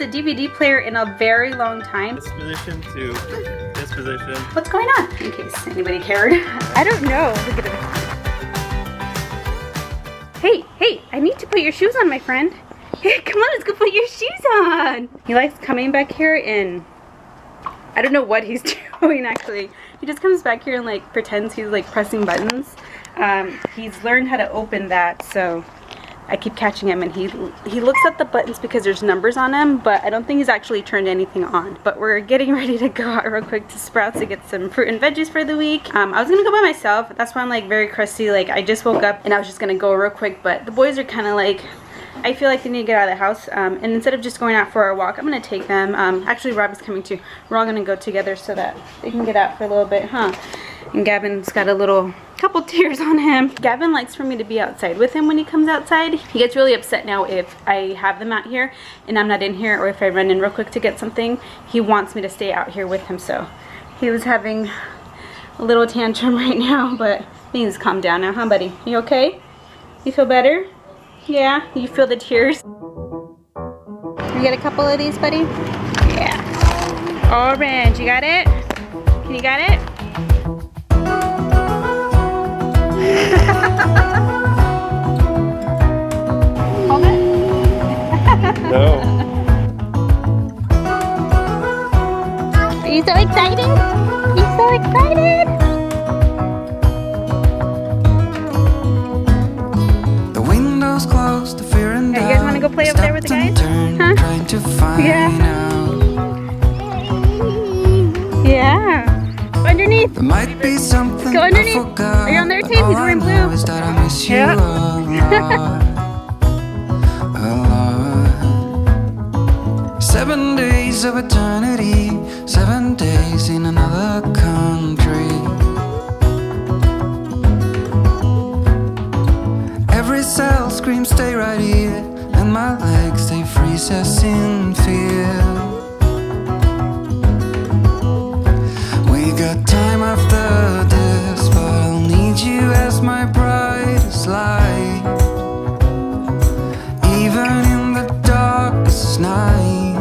the DVD player in a very long time. This position to this position. What's going on? In case anybody cared. I don't know. Look at it. Hey, hey, I need to put your shoes on, my friend. Hey, come on, let's go put your shoes on. He likes coming back here and I don't know what he's doing actually. He just comes back here and like pretends he's like pressing buttons. He's learned how to open that, so I keep catching him and he looks at the buttons because there's numbers on them, but I don't think he's actually turned anything on. But we're getting ready to go out real quick to Sprouts to get some fruit and veggies for the week. I was gonna go by myself, that's why I'm like very crusty. Like I just woke up and I was just gonna go real quick, but the boys are kind of like, I feel like they need to get out of the house, and instead of just going out for a walk, I'm gonna take them. Actually Rob is coming too. We're all gonna go together so that they can get out for a little bit, huh? And Gavin's got a couple tears on him. Gavin likes for me to be outside with him when he comes outside. He gets really upset now if I have them out here and I'm not in here, or if I run in real quick to get something. He wants me to stay out here with him, so he was having a little tantrum right now, but things calm down now, huh buddy? You okay? You feel better? Yeah? You feel the tears? You get a couple of these, buddy? Yeah. Orange, you got it? Can you got it? Hold it? No. Are you so excited? Are you so excited? The windows closed, the fear and doubt. You guys want to go play over there with the guys? Huh? Trying to find out. Yeah. Underneath. There might be something Go underneath. I forgot. Are you on their team? He's wearing blue. All I know is that I miss you Yeah. a lot. 7 days of eternity, 7 days in another country. Every cell screams stay right here, and my legs they freeze us in fear. We got time after this, but I'll need you as my brightest light. Even in the darkest night,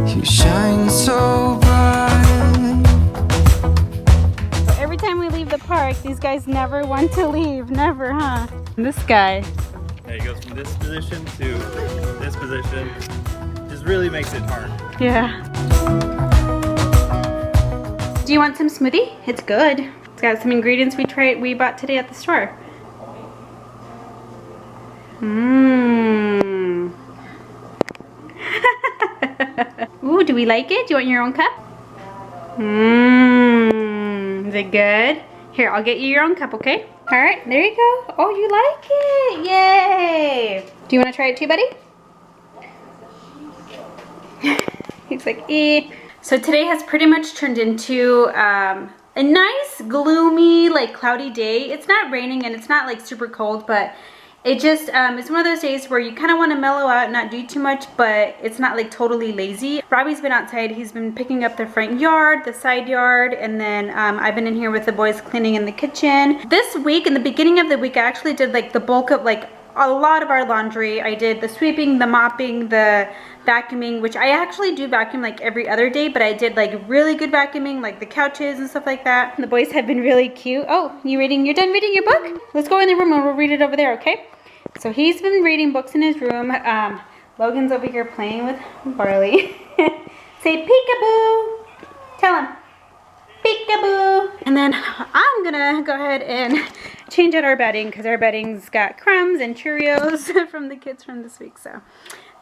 you shine so bright. Every time we leave the park, these guys never want to leave. Never, huh? This guy. Yeah, he goes from this position to this position. Just really makes it hard. Yeah. Do you want some smoothie? It's good. It's got some ingredients we bought today at the store. Mmm. Ooh, do we like it? Do you want your own cup? Mmm. Is it good? Here, I'll get you your own cup, okay? All right, there you go. Oh, you like it. Yay. Do you want to try it too, buddy? He's like, eh. So today has pretty much turned into a nice, gloomy, like cloudy day. It's not raining and it's not like super cold, but it just, it's one of those days where you kind of want to mellow out, not do too much, but it's not like totally lazy. Robbie's been outside. He's been picking up the front yard, the side yard, and then I've been in here with the boys cleaning in the kitchen. This week, in the beginning of the week, I actually did like the bulk of like a lot of our laundry. I did the sweeping, the mopping, the vacuuming, which I actually do vacuum like every other day, but I did like really good vacuuming, like the couches and stuff like that. The boys have been really cute. Oh, you're done reading your book? Let's go in the room and we'll read it over there, okay? So he's been reading books in his room. Logan's over here playing with Barley. Say peekaboo. Tell him. Peekaboo. And then I'm gonna go ahead and change out our bedding because our bedding's got crumbs and Cheerios from the kids from this week. So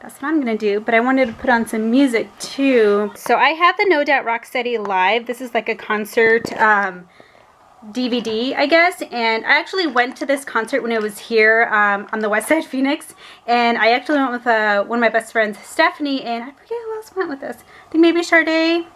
that's what I'm gonna do. But I wanted to put on some music too. So I have the No Doubt Rocksteady Live. This is like a concert DVD, I guess, and I actually went to this concert when it was here on the west side of Phoenix, and I actually went with one of my best friends, Stephanie, and I forget who else went with us. I think maybe Sade.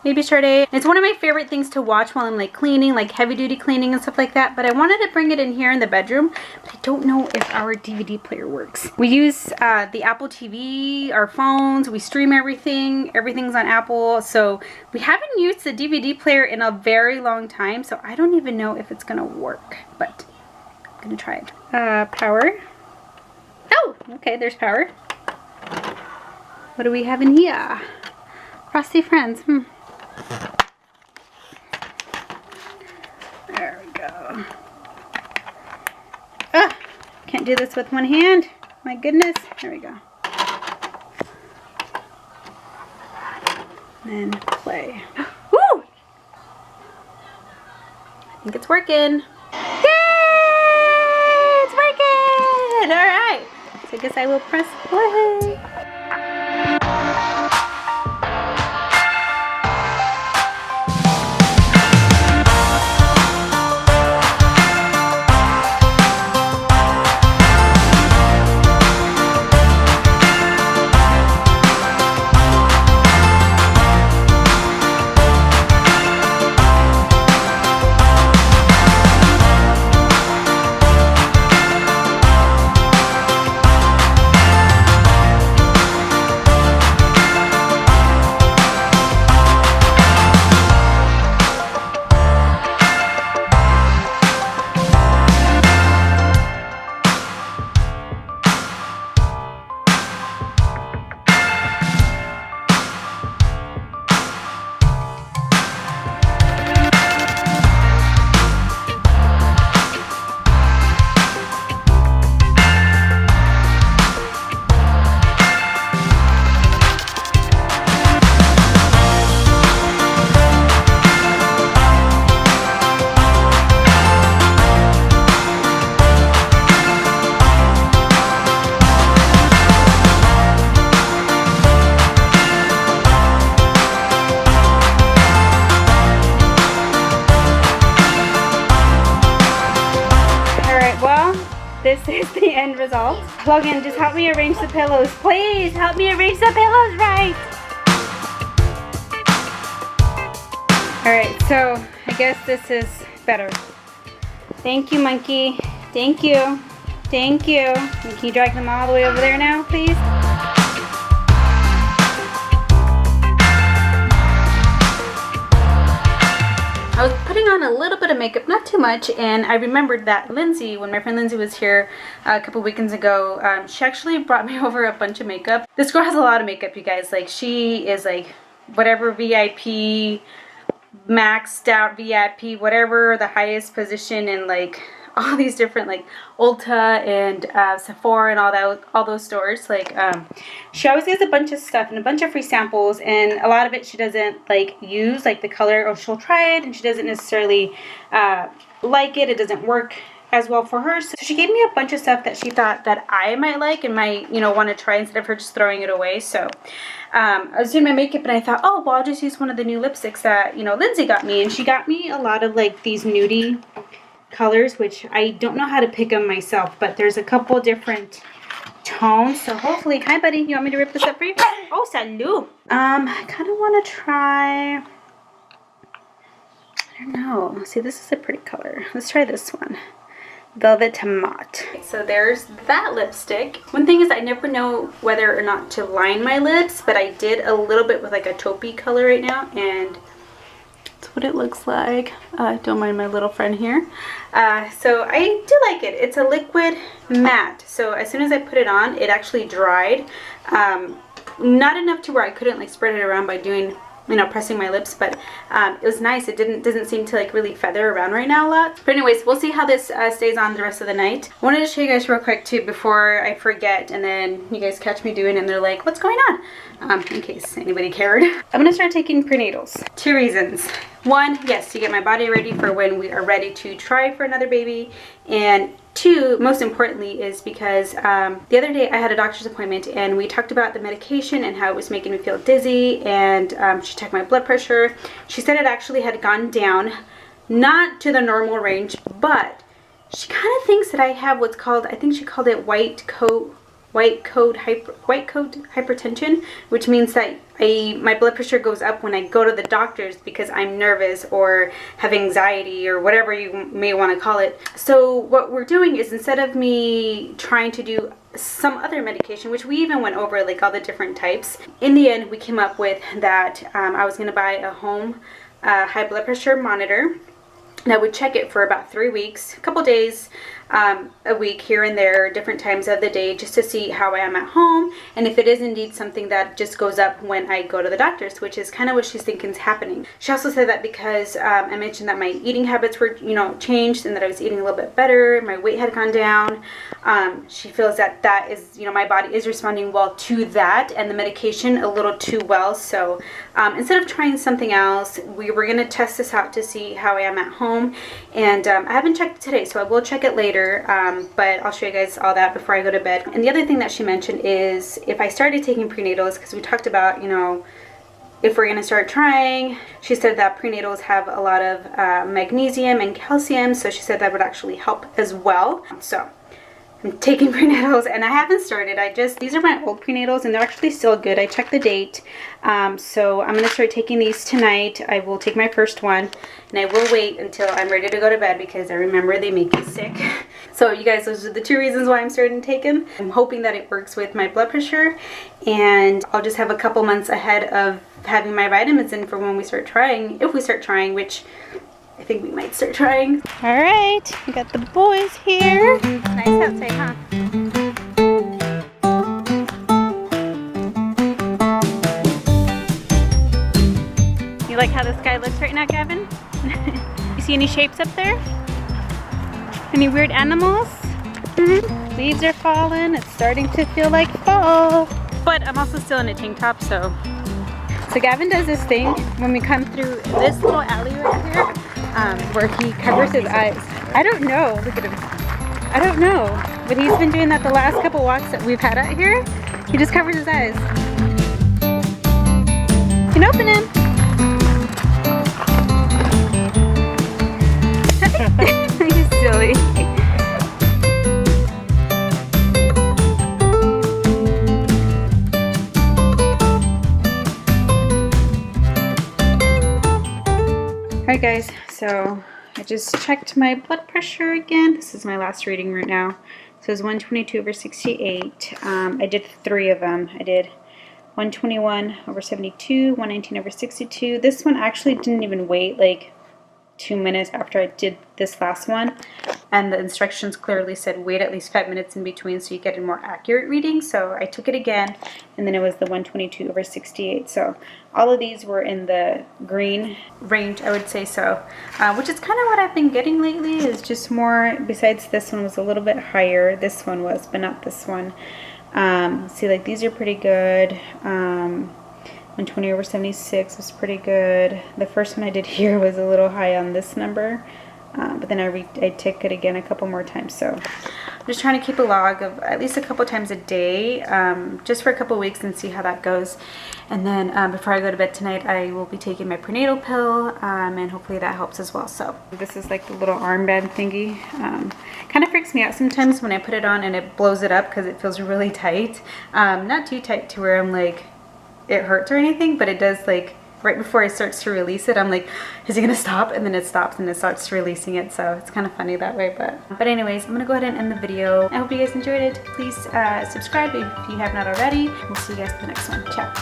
It's one of my favorite things to watch while I'm like cleaning, like heavy duty cleaning and stuff like that, but I wanted to bring it in here in the bedroom, but I don't know if our DVD player works. We use the Apple TV, our phones, we stream everything's on Apple, so we haven't used the DVD player in a very long time, so I don't even know if it's gonna work, but I'm gonna try it. Power. Oh, okay, there's power. What do we have in here? Frosty Friends. There we go. Ah, can't do this with one hand. My goodness. There we go. And then play. Woo! I think it's working. Yay! It's working! Alright. So I guess I will press play. This is the end result. Logan, just help me arrange the pillows. Please help me arrange the pillows right. Alright, so I guess this is better. Thank you, monkey. Thank you. Thank you. And can you drag them all the way over there now, please? I was putting on a little bit of makeup, not too much, and I remembered that Lindsay, when my friend Lindsay was here a couple weekends ago, she actually brought me over a bunch of makeup. This girl has a lot of makeup, you guys. Like, she is like whatever VIP, maxed out VIP, whatever the highest position in like all these different like Ulta and Sephora and all those stores. Like she always gets a bunch of stuff and a bunch of free samples, and a lot of it she doesn't like use, like the color, or she'll try it and she doesn't necessarily like it. It doesn't work as well for her. So she gave me a bunch of stuff that she thought that I might like and might, you know, want to try instead of her just throwing it away. So I was doing my makeup and I thought, oh, well, I'll just use one of the new lipsticks that, you know, Lindsay got me. And she got me a lot of like these nudie colors, which I don't know how to pick them myself, but there's a couple different tones. So hopefully, hi buddy, you want me to rip this up for you? Oh, salut. I kind of want to try, I don't know. See, this is a pretty color. Let's try this one. Velvet Tomato. So there's that lipstick. One thing is I never know whether or not to line my lips, but I did a little bit with like a taupey color right now, and that's what it looks like. Don't mind my little friend here. So I do like it. It's a liquid matte. So as soon as I put it on, it actually dried. Not enough to where I couldn't like spread it around by doing, you know, pressing my lips, but it was nice. It doesn't seem to like really feather around right now a lot. But anyways, we'll see how this stays on the rest of the night. I wanted to show you guys real quick too before I forget, and then you guys catch me doing it and they're like, what's going on? In case anybody cared. I'm gonna start taking prenatals. 2 reasons. 1, yes, to get my body ready for when we are ready to try for another baby, and 2, most importantly, is because the other day I had a doctor's appointment and we talked about the medication and how it was making me feel dizzy, and she checked my blood pressure. She said it actually had gone down, not to the normal range, but she kind of thinks that I have what's called, I think she called it white coat hypertension, which means that my blood pressure goes up when I go to the doctors because I'm nervous or have anxiety or whatever you may want to call it. So what we're doing is, instead of me trying to do some other medication, which we even went over like all the different types, in the end we came up with that I was going to buy a home high blood pressure monitor. And I would check it for about 3 weeks, a couple days, a week here and there, different times of the day, just to see how I am at home, and if it is indeed something that just goes up when I go to the doctor's, which is kind of what she's thinking is happening. She also said that because I mentioned that my eating habits were, you know, changed, and that I was eating a little bit better, my weight had gone down. She feels that that is, you know, my body is responding well to that, and the medication a little too well. So instead of trying something else, we were going to test this out to see how I am at home, and I haven't checked it today, so I will check it later. But I'll show you guys all that before I go to bed. And the other thing that she mentioned is if I started taking prenatals, because we talked about, you know, if we're going to start trying, she said that prenatals have a lot of magnesium and calcium, so she said that would actually help as well. So I'm taking prenatals, and I haven't started. These are my old prenatals, and they're actually still good. I checked the date. So I'm going to start taking these tonight. I will take my first one, and I will wait until I'm ready to go to bed, because I remember they make you sick. So you guys, those are the 2 reasons why I'm starting to take them. I'm hoping that it works with my blood pressure, and I'll just have a couple months ahead of having my vitamins in for when we start trying, if we start trying, which I think we might start trying. All right, we got the boys here. Nice outside, huh? You like how the sky looks right now, Gavin? You see any shapes up there? Any weird animals? Leaves are falling. It's starting to feel like fall. But I'm also still in a tank top, so Gavin does this thing when we come through this little alley right here, where he covers his eyes. I don't know. Look at him. I don't know. But he's been doing that the last couple walks that we've had out here. He just covers his eyes. You can open him. He's silly. Alright guys, so I just checked my blood pressure again. This is my last reading right now. So it's 122/68. I did 3 of them. I did 121/72, 119/62. This one actually didn't even wait like 2 minutes after I did this last one, and the instructions clearly said wait at least 5 minutes in between so you get a more accurate reading. So I took it again, and then it was the 122/68. So all of these were in the green range, I would say, so which is kind of what I've been getting lately, is just more, besides this one was a little bit higher, this one was, but not this one. See, like these are pretty good. 120/76 was pretty good. The first one I did here was a little high on this number, but then I took it again a couple more times. So I'm just trying to keep a log of at least a couple times a day, just for a couple weeks, and see how that goes. And then before I go to bed tonight, I will be taking my prenatal pill, and hopefully that helps as well. So this is like the little armband thingy. Kind of freaks me out sometimes when I put it on and it blows it up, because it feels really tight. Not too tight to where I'm like, it hurts or anything, but it does, like right before it starts to release it, I'm like, is it gonna stop? And then it stops and it starts releasing it. So it's kind of funny that way. But anyways, I'm gonna go ahead and end the video. I hope you guys enjoyed it. Please subscribe if you have not already. We'll see you guys in the next one. Ciao.